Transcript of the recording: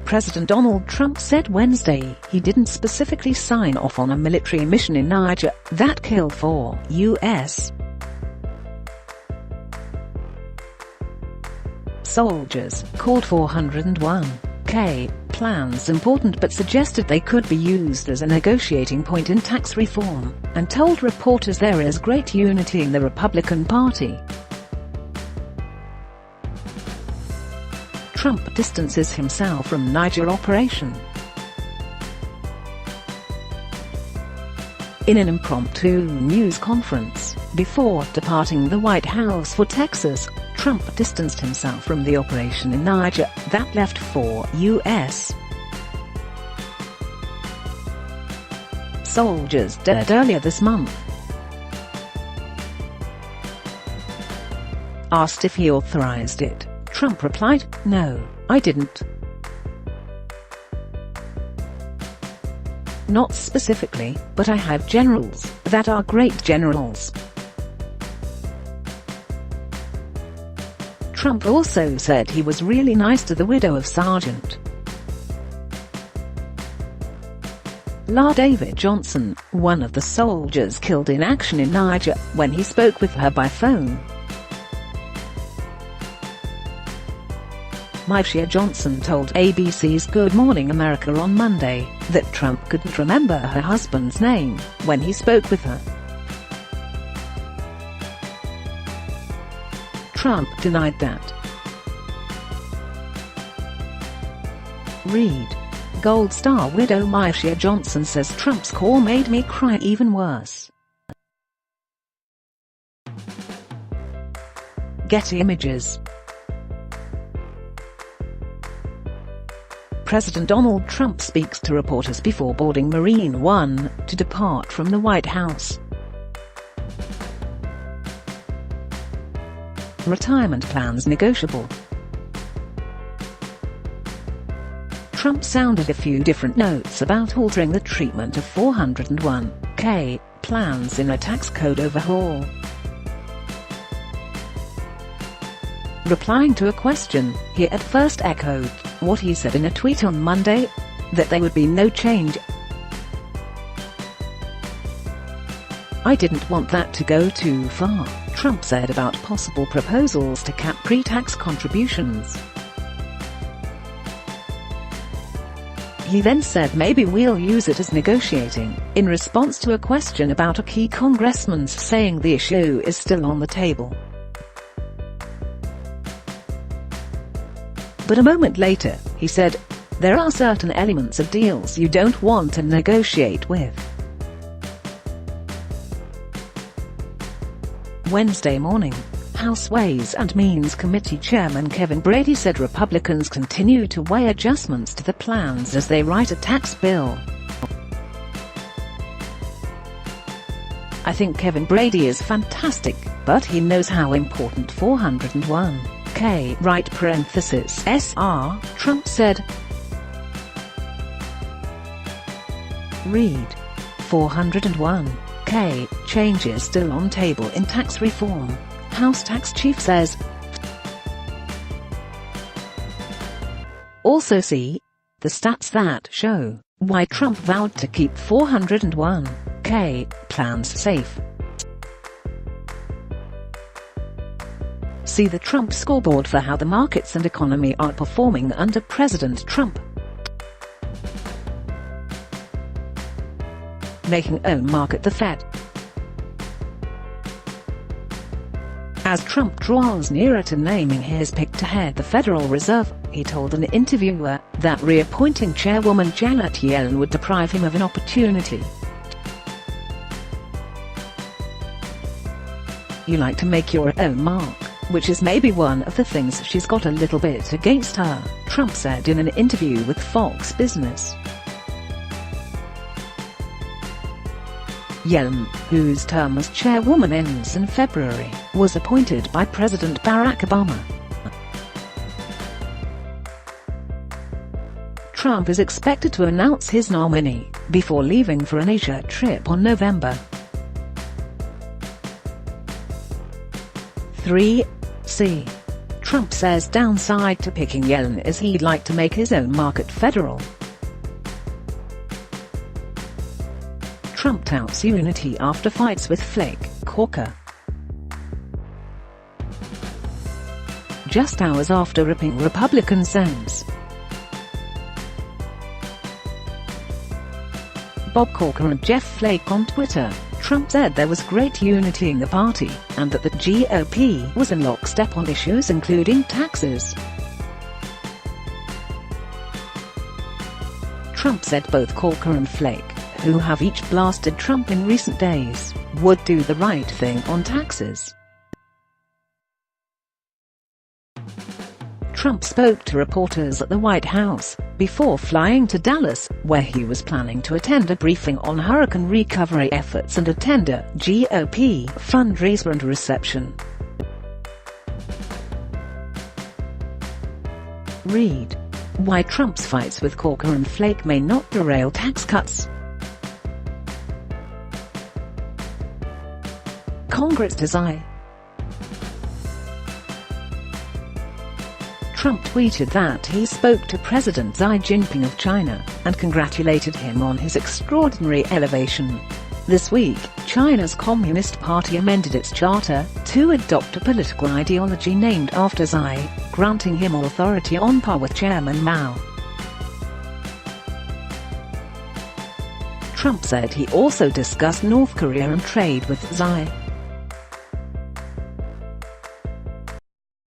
President Donald Trump said Wednesday he didn't specifically sign off on a military mission in Niger that killed 4 U.S. soldiers, called 401k plans important but suggested they could be used as a negotiating point in tax reform, and told reporters there is great unity in the Republican Party. Trump distances himself from Niger operation. In an impromptu news conference, before departing the White House for Texas, Trump distanced himself from the operation in Niger that left 4 U.S. soldiers dead earlier this month. Asked if he authorized it, Trump replied, "No, I didn't. Not specifically, but I have generals that are great generals." Trump also said he was really nice to the widow of Sergeant La David Johnson, one of the soldiers killed in action in Niger, when he spoke with her by phone. Niger Johnson told ABC's Good Morning America on Monday that Trump couldn't remember her husband's name when he spoke with her. Trump denied that. Read. Gold star widow Niger Johnson says Trump's call made me cry even worse. Getty Images. President Donald Trump speaks to reporters before boarding Marine One to depart from the White House. Retirement plans negotiable. Trump sounded a few different notes about altering the treatment of 401k plans in a tax code overhaul. Replying to a question, he at first echoed what he said in a tweet on Monday, that there would be no change. "I didn't want that to go too far," Trump said about possible proposals to cap pre-tax contributions. He then said maybe we'll use it as negotiating, in response to a question about a key congressman saying the issue is still on the table. But a moment later, he said, "There are certain elements of deals you don't want to negotiate with." Wednesday morning, House Ways and Means Committee Chairman Kevin Brady said Republicans continue to weigh adjustments to the plans as they write a tax bill. "I think Kevin Brady is fantastic, but he knows how important 401k right (SR), Trump said. Read. 401k changes still on table in tax reform, House tax chief says. Also see the stats that show why Trump vowed to keep 401k plans safe. See the Trump scoreboard for how the markets and economy are performing under President Trump. Making own market the Fed. As Trump draws nearer to naming his pick to head the Federal Reserve, he told an interviewer that reappointing Chairwoman Janet Yellen would deprive him of an opportunity. "You like to make your own mark, which is maybe one of the things she's got a little bit against her," Trump said in an interview with Fox Business. Yellen, whose term as chairwoman ends in February, was appointed by President Barack Obama. Trump is expected to announce his nominee before leaving for an Asia trip on November 3. See Trump says downside to picking Yellen is he'd like to make his own market federal. Trump touts unity after fights with Flake, Corker. Just hours after ripping Republican Sens. Bob Corker and Jeff Flake on Twitter. Trump said there was great unity in the party, and that the GOP was in lockstep on issues including taxes. Trump said both Corker and Flake, who have each blasted Trump in recent days, would do the right thing on taxes. Trump spoke to reporters at the White House, before flying to Dallas, where he was planning to attend a briefing on hurricane recovery efforts and attend a GOP fundraiser and reception. Read: why Trump's fights with Corker and Flake may not derail tax cuts. Congress desire. Trump tweeted that he spoke to President Xi Jinping of China, and congratulated him on his extraordinary elevation. This week, China's Communist Party amended its charter to adopt a political ideology named after Xi, granting him authority on par with Chairman Mao. Trump said he also discussed North Korea and trade with Xi.